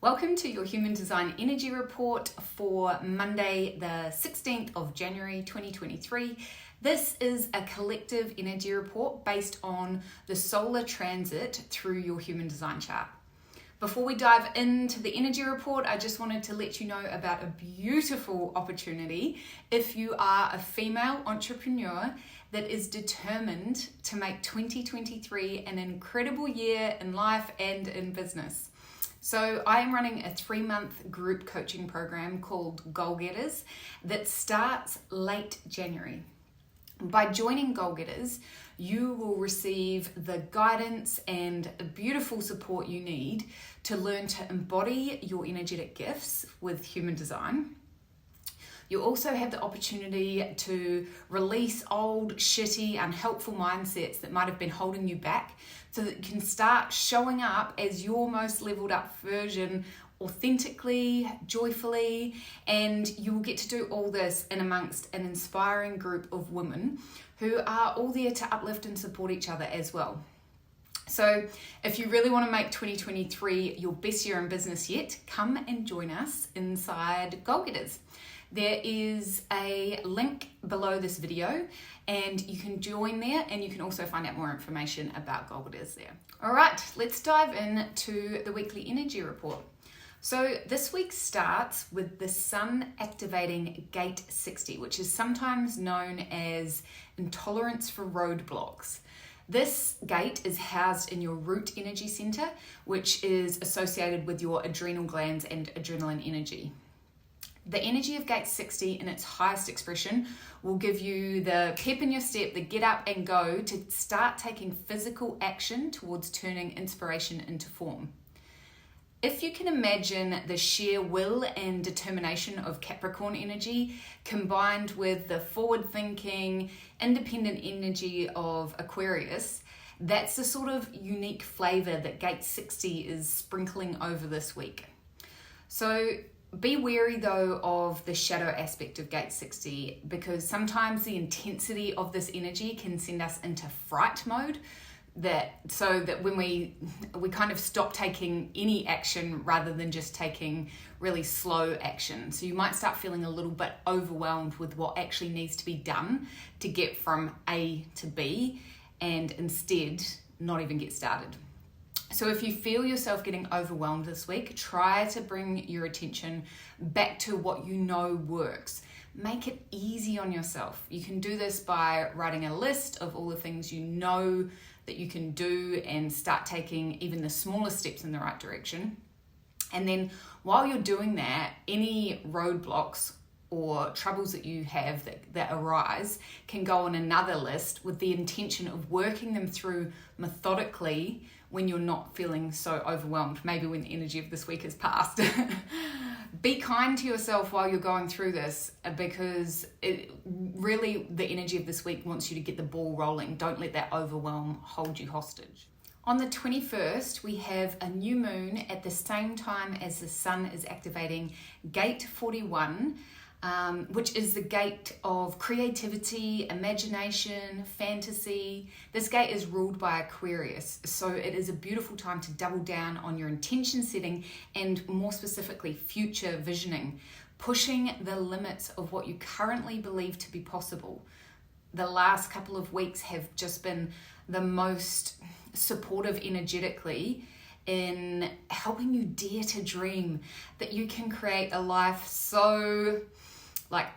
Welcome to your Human Design Energy Report for Monday, the 16th of January 2023. This is a collective energy report based on the solar transit through your Human Design chart. Before we dive into the energy report, I just wanted to let you know about a beautiful opportunity if you are a female entrepreneur that is determined to make 2023 an incredible year in life and in business. So I am running a 3-month group coaching program called Goal Getters that starts late January. By joining Goal Getters, you will receive the guidance and beautiful support you need to learn to embody your energetic gifts with human design. You also have the opportunity to release old, shitty, unhelpful mindsets that might have been holding you back so that you can start showing up as your most leveled up version authentically, joyfully, and you will get to do all this in amongst an inspiring group of women who are all there to uplift and support each other as well. So if you really want to make 2023 your best year in business yet, come and join us inside Goal Getters. There is a link below this video and you can join there, and you can also find out more information about Goal Getters there. All right, let's dive into the weekly energy report. So this week starts with the sun activating gate 60, which is sometimes known as intolerance for roadblocks. This gate is housed in your root energy center, which is associated with your adrenal glands and adrenaline energy. The energy of gate 60 in its highest expression will give you the pep in your step, the get up and go to start taking physical action towards turning inspiration into form. If you can imagine the sheer will and determination of Capricorn energy combined with the forward-thinking, independent energy of Aquarius, that's the sort of unique flavor that gate 60 is sprinkling over this week. So be wary though of the shadow aspect of gate 60, because sometimes the intensity of this energy can send us into fright mode, so that when we kind of stop taking any action rather than just taking really slow action. So you might start feeling a little bit overwhelmed with what actually needs to be done to get from A to B, and instead not even get started. So if you feel yourself getting overwhelmed this week, try to bring your attention back to what you know works. Make it easy on yourself. You can do this by writing a list of all the things you know that you can do and start taking even the smallest steps in the right direction. And then while you're doing that, any roadblocks or troubles that you have that arise can go on another list with the intention of working them through methodically when you're not feeling so overwhelmed, maybe when the energy of this week has passed. Be kind to yourself while you're going through this, because really the energy of this week wants you to get the ball rolling. Don't let that overwhelm hold you hostage. On the 21st, we have a new moon at the same time as the sun is activating gate 41, which is the gate of creativity, imagination, fantasy. This gate is ruled by Aquarius, so it is a beautiful time to double down on your intention setting and more specifically future visioning, pushing the limits of what you currently believe to be possible. The last couple of weeks have just been the most supportive energetically in helping you dare to dream that you can create a life so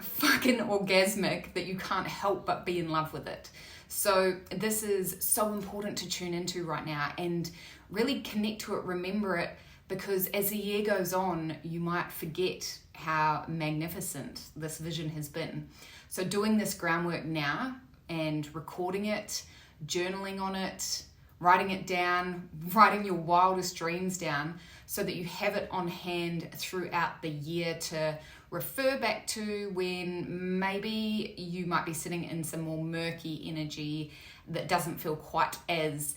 fucking orgasmic that you can't help but be in love with it. So this is so important to tune into right now and really connect to it, remember it, because as the year goes on, you might forget how magnificent this vision has been. So doing this groundwork now and recording it, journaling on it, writing it down, writing your wildest dreams down so that you have it on hand throughout the year to refer back to when maybe you might be sitting in some more murky energy that doesn't feel quite as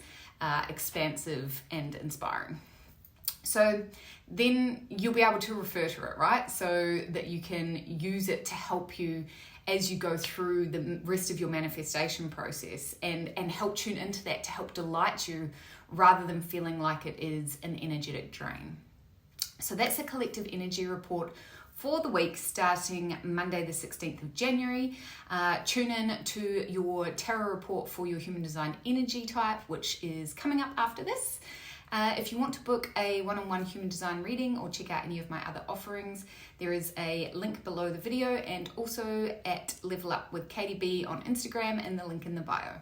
expansive and inspiring. So then you'll be able to refer to it, right? So that you can use it to help you as you go through the rest of your manifestation process and help tune into that to help delight you rather than feeling like it is an energetic drain. So that's a collective energy report for the week starting Monday the 16th of January. Tune in to your tarot report for your human design energy type, which is coming up after this. If you want to book a one-on-one human design reading or check out any of my other offerings, there is a link below the video and also at Level Up with Katie B on Instagram and the link in the bio.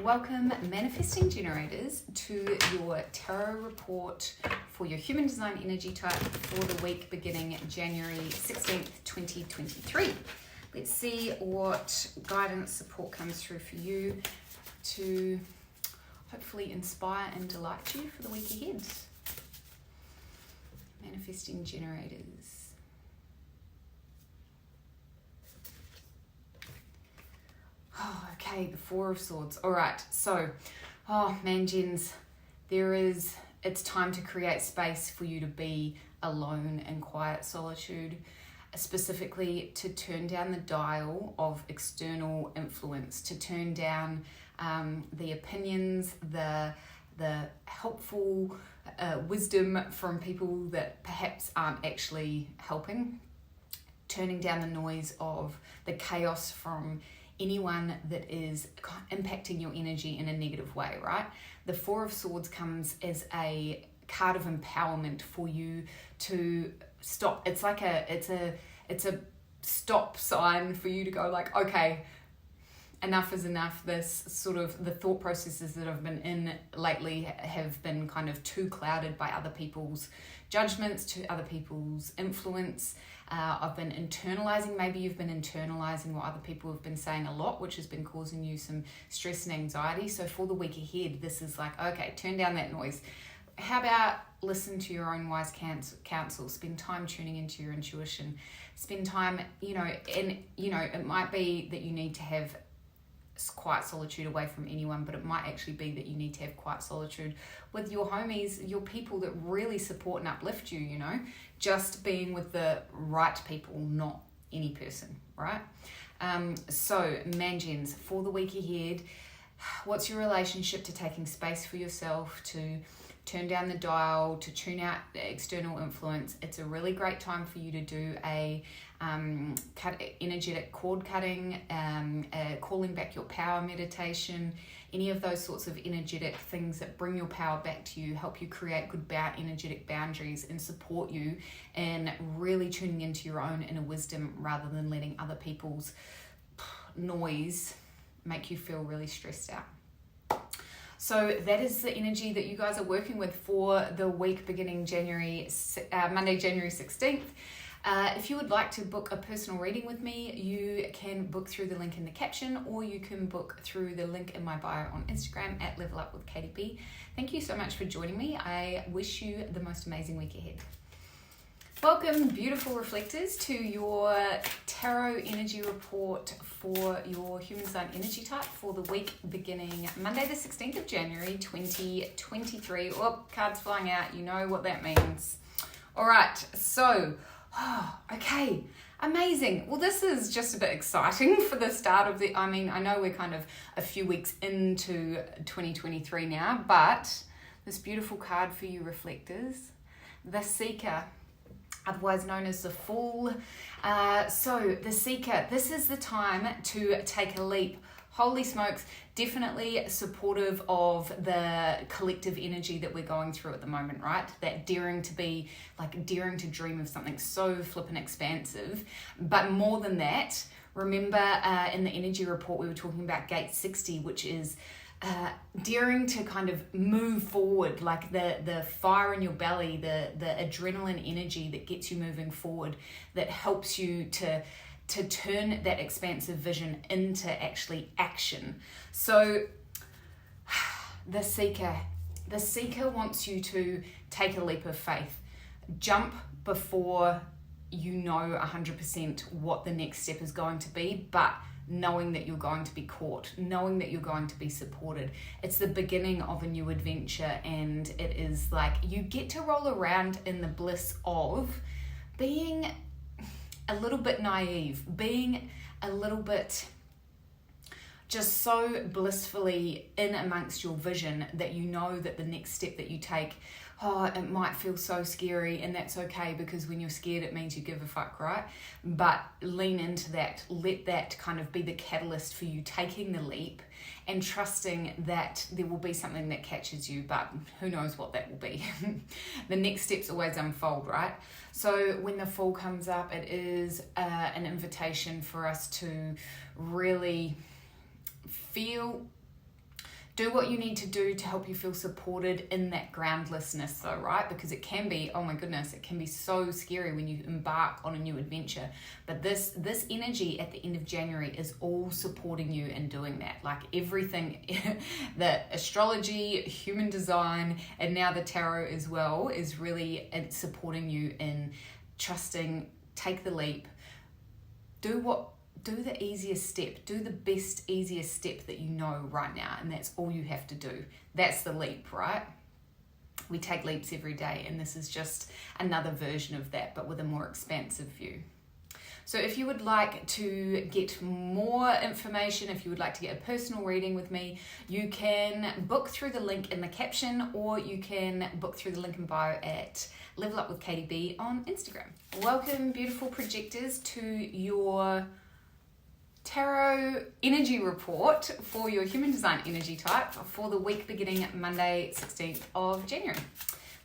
Welcome, manifesting generators, to your tarot report for your human design energy type for the week beginning January 16th, 2023. Let's see what guidance support comes through for you to hopefully inspire and delight you for the week ahead. Manifesting generators. Oh, okay, the Four of Swords. All right, so, gens, it's time to create space for you to be alone in quiet solitude, specifically to turn down the dial of external influence, to turn down the opinions, the helpful wisdom from people that perhaps aren't actually helping, turning down the noise of the chaos from anyone that is impacting your energy in a negative way, right? The Four of Swords comes as a card of empowerment for you to stop. It's like it's a stop sign for you to go like, okay, enough is enough. This sort of the thought processes that I've been in lately have been kind of too clouded by other people's judgments, to other people's influence. I've been internalizing, maybe you've been internalizing what other people have been saying a lot, which has been causing you some stress and anxiety. So for the week ahead, this is like, okay, turn down that noise. How about listen to your own wise counsel, spend time tuning into your intuition, spend time, it might be that you need to have quiet solitude away from anyone, but it might actually be that you need to have quiet solitude with your homies, your people that really support and uplift you, just being with the right people, not any person, right? So gens, for the week ahead, what's your relationship to taking space for yourself, to turn down the dial, to tune out the external influence? It's a really great time for you to do a energetic cord cutting, calling back your power meditation, any of those sorts of energetic things that bring your power back to you, help you create good energetic boundaries and support you in really tuning into your own inner wisdom rather than letting other people's noise make you feel really stressed out. So that is the energy that you guys are working with for the week beginning Monday, January 16th. If you would like to book a personal reading with me, you can book through the link in the caption, or you can book through the link in my bio on Instagram at Level Up with Katie B. Thank you so much for joining me. I wish you the most amazing week ahead. Welcome, beautiful reflectors, to your tarot energy report for your human design energy type for the week beginning Monday the 16th of January 2023. Oh, cards flying out, you know what that means. All right, so, okay, amazing. Well, this is just a bit exciting for the start of I know we're kind of a few weeks into 2023 now, but this beautiful card for you reflectors, the Seeker, otherwise known as the Fool. So the Seeker, this is the time to take a leap. Holy smokes, definitely supportive of the collective energy that we're going through at the moment, right? That daring to dream of something so flippin' expansive. But more than that, remember in the energy report we were talking about gate 60, which is daring to kind of move forward, like the fire in your belly, the adrenaline energy that gets you moving forward, that helps you to turn that expansive vision into actually action. So the Seeker wants you to take a leap of faith. Jump before you know 100% what the next step is going to be, but knowing that you're going to be caught, knowing that you're going to be supported. It's the beginning of a new adventure, and it is like you get to roll around in the bliss of being a little bit naive, being a little bit just so blissfully in amongst your vision that you know that the next step that you take, it might feel so scary, and that's okay, because when you're scared it means you give a fuck, right? But lean into that, let that kind of be the catalyst for you taking the leap and trusting that there will be something that catches you, but who knows what that will be. The next steps always unfold, right? So when the fall comes up, it is an invitation for us to really do what you need to do to help you feel supported in that groundlessness though, right? Because it can be, oh my goodness, it can be so scary when you embark on a new adventure. But this energy at the end of January is all supporting you in doing that. Like everything, the astrology, human design, and now the tarot as well is really supporting you in trusting, take the leap, do the easiest step, do the best, easiest step that you know right now, and that's all you have to do. That's the leap, right? We take leaps every day, and this is just another version of that, but with a more expansive view. So if you would like to get more information, if you would like to get a personal reading with me, you can book through the link in the caption, or you can book through the link in bio at Level Up with Katie B on Instagram. Welcome, beautiful projectors, to your tarot energy report for your human design energy type for the week beginning Monday 16th of January.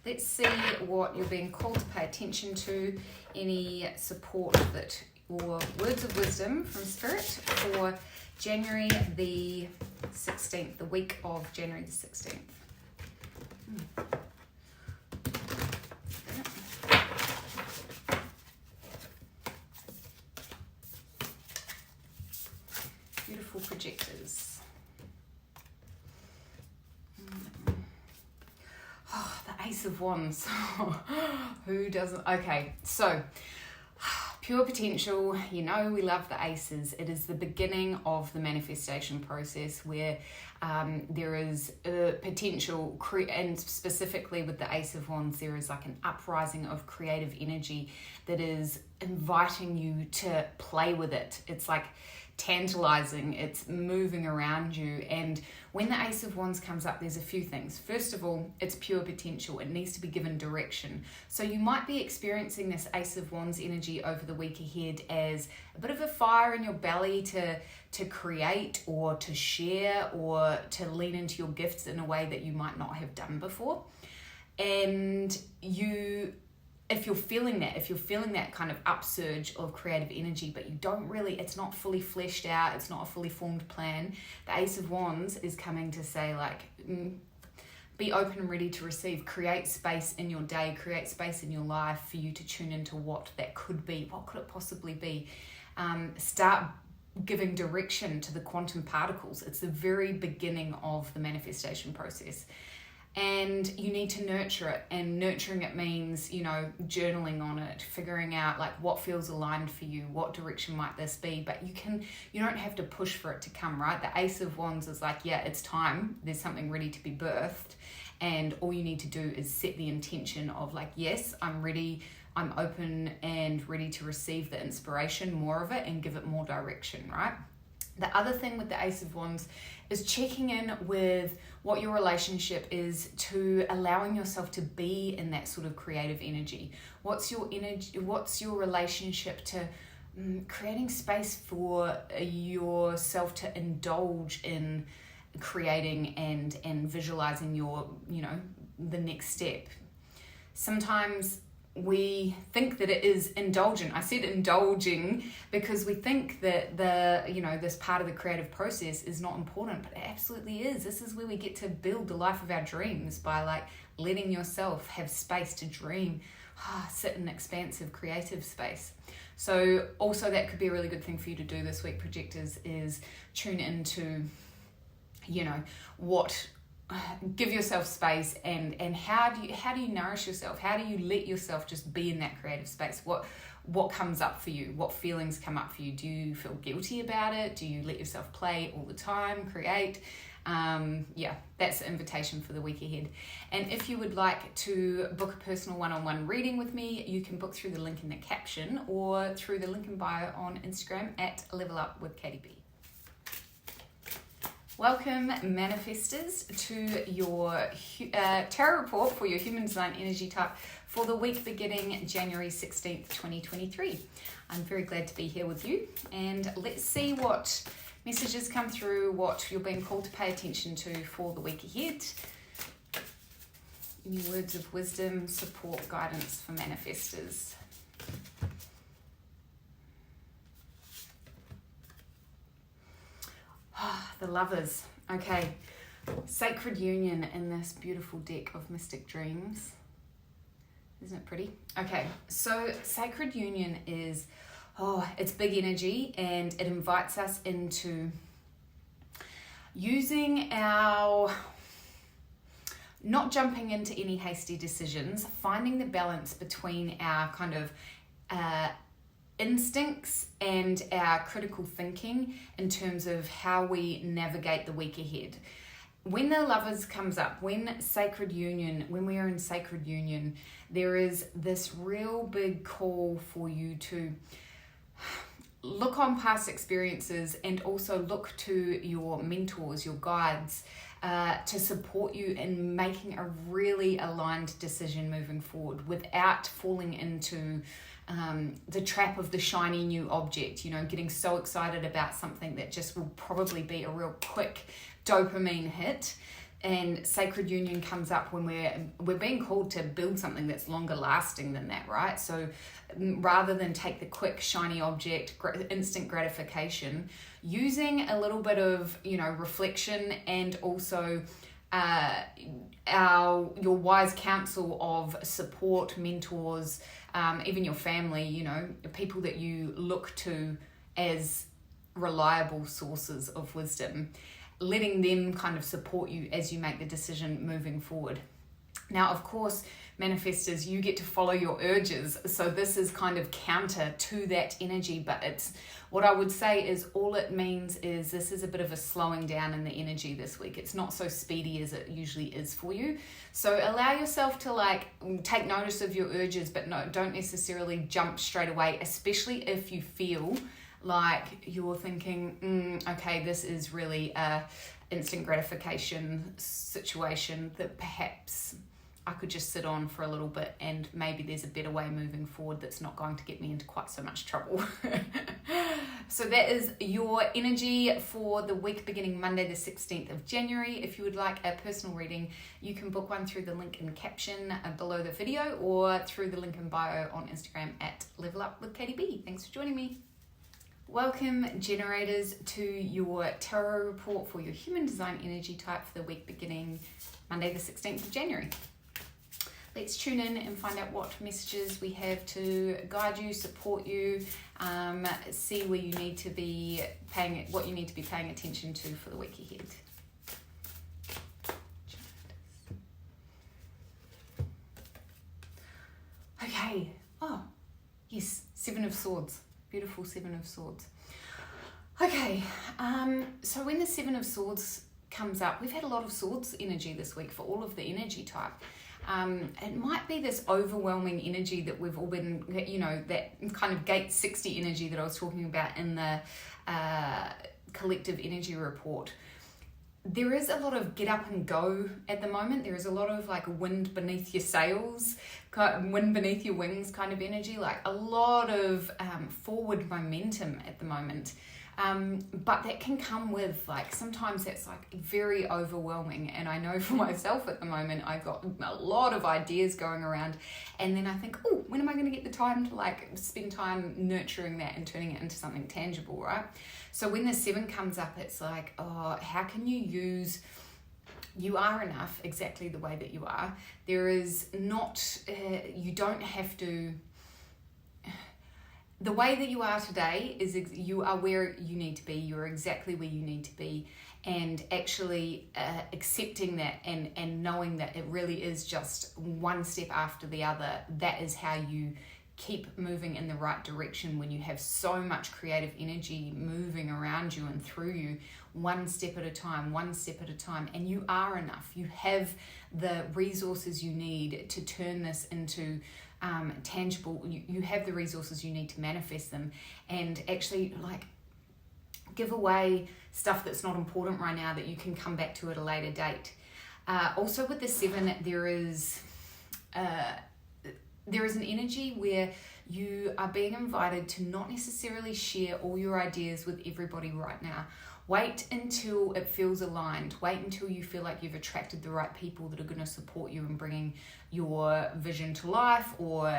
Let's see what you're being called to pay attention to, any support that or words of wisdom from Spirit for January the 16th, the week of January the 16th. Beautiful projectors. Oh, the Ace of Wands. Who doesn't? Okay, so pure potential. You know we love the aces. It is the beginning of the manifestation process where there is a potential, and specifically with the Ace of Wands, there is like an uprising of creative energy that is inviting you to play with it. It's like tantalizing, it's moving around you. And when the Ace of Wands comes up, there's a few things. First of all, it's pure potential. It needs to be given direction. So you might be experiencing this Ace of Wands energy over the week ahead as a bit of a fire in your belly to create or to share or to lean into your gifts in a way that you might not have done before. And if you're feeling that kind of upsurge of creative energy, but you don't really, it's not fully fleshed out, it's not a fully formed plan, the Ace of Wands is coming to say, like, be open and ready to receive. Create space in your day, create space in your life for you to tune into what that could be. What could it possibly be? Start giving direction to the quantum particles. It's the very beginning of the manifestation process. And you need to nurture it, and nurturing it means, journaling on it, figuring out like what feels aligned for you, what direction might this be, but you don't have to push for it to come, right? The Ace of Wands is like, yeah, it's time, there's something ready to be birthed, and all you need to do is set the intention of like, yes, I'm ready, I'm open and ready to receive the inspiration, more of it, and give it more direction, right? The other thing with the Ace of Wands is checking in with what your relationship is to allowing yourself to be in that sort of creative energy. What's your energy? What's your relationship to creating space for yourself to indulge in creating and visualizing your, the next step? Sometimes we think that it is indulgent. I said indulging because we think that this part of the creative process is not important, but it absolutely is. This is where we get to build the life of our dreams, by like letting yourself have space to dream, sit in expansive creative space. So also that could be a really good thing for you to do this week, projectors, is tune into, give yourself space and how do you nourish yourself? How do you let yourself just be in that creative space? What comes up for you? What feelings come up for you? Do you feel guilty about it? Do you let yourself play all the time, create? That's the invitation for the week ahead. And if you would like to book a personal one-on-one reading with me, you can book through the link in the caption or through the link in bio on Instagram at Level Up with Katie B. Welcome, manifestors, to your tarot report for your human design energy type for the week beginning January 16th, 2023. I'm very glad to be here with you, and let's see what messages come through, what you're being called to pay attention to for the week ahead. Any words of wisdom, support, guidance for manifestors. The Lovers. Okay, Sacred Union in this beautiful deck of Mystic Dreams. Isn't it pretty? Okay, so Sacred Union is, it's big energy, and it invites us into using our, not jumping into any hasty decisions, finding the balance between our kind of instincts and our critical thinking in terms of how we navigate the week ahead. When the Lovers comes up, when we are in Sacred Union, there is this real big call for you to look on past experiences and also look to your mentors, your guides, to support you in making a really aligned decision moving forward without falling into the trap of the shiny new object, getting so excited about something that just will probably be a real quick dopamine hit. And Sacred Union comes up when we're being called to build something that's longer lasting than that, right? So rather than take the quick shiny object, instant gratification, using a little bit of reflection and also your wise counsel of support, mentors, even your family, people that you look to as reliable sources of wisdom, letting them kind of support you as you make the decision moving forward. Now, of course, manifestors, you get to follow your urges, so this is kind of counter to that energy, but it's what I would say is all it means is this is a bit of a slowing down in the energy this week. It's not so speedy as it usually is for you. So allow yourself to take notice of your urges, but no, don't necessarily jump straight away, especially if you feel like you're thinking, okay, this is really a instant gratification situation that perhaps I could just sit on for a little bit and maybe there's a better way moving forward that's not going to get me into quite so much trouble. So that is your energy for the week beginning Monday the 16th of January. If you would like a personal reading, you can book one through the link in caption below the video or through the link in bio on Instagram at Level Up with Katie B. Thanks for joining me. Welcome, generators, to your tarot report for your human design energy type for the week beginning Monday the 16th of January. Let's tune in and find out what messages we have to guide you, support you, see where you need to be what you need to be paying attention to for the week ahead. Okay. Oh, yes, Seven of Swords. Beautiful Seven of Swords. Okay, so when the Seven of Swords comes up, we've had a lot of swords energy this week for all of the energy type. It might be this overwhelming energy that we've all been, that kind of gate 60 energy that I was talking about in the collective energy report. There is a lot of get up and go at the moment. There is a lot of wind beneath your sails, wind beneath your wings kind of energy, a lot of forward momentum at the moment. But that can come with sometimes that's very overwhelming, and I know for myself at the moment I've got a lot of ideas going around, and then I think, when am I going to get the time to spend time nurturing that and turning it into something tangible, right? So when the 7 comes up, it's how can you are enough exactly the way that you are. There is not, you don't have to, the way that you are today is you are where you need to be. You're exactly where you need to be, and actually accepting that and knowing that it really is just one step after the other. That is how you keep moving in the right direction when you have so much creative energy moving around you and through you, one step at a time, and you are enough. You have the resources you need to turn this into tangible. You have the resources you need to manifest them, and actually give away stuff that's not important right now that you can come back to at a later date. Also with the 7, there is an energy where you are being invited to not necessarily share all your ideas with everybody right now. Wait until it feels aligned. Wait until you feel like you've attracted the right people that are going to support you in bringing your vision to life, or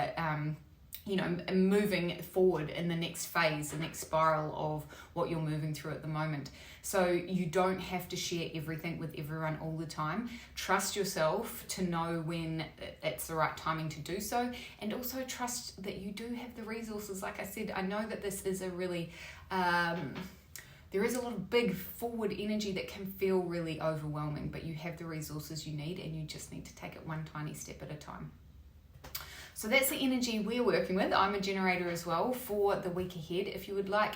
moving forward in the next phase, the next spiral of what you're moving through at the moment. So you don't have to share everything with everyone all the time. Trust yourself to know when it's the right timing to do so, and also trust that you do have the resources. Like I said, I know that this is a really there is a lot of big forward energy that can feel really overwhelming, but you have the resources you need, and you just need to take it one tiny step at a time. So that's the energy we're working with. I'm a generator as well for the week ahead. If you would like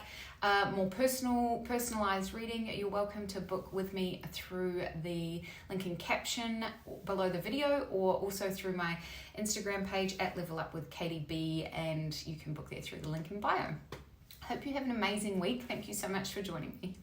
more personalized reading, you're welcome to book with me through the link in caption below the video, or also through my Instagram page at Level Up with Katie B, and you can book there through the link in bio. Hope you have an amazing week. Thank you so much for joining me.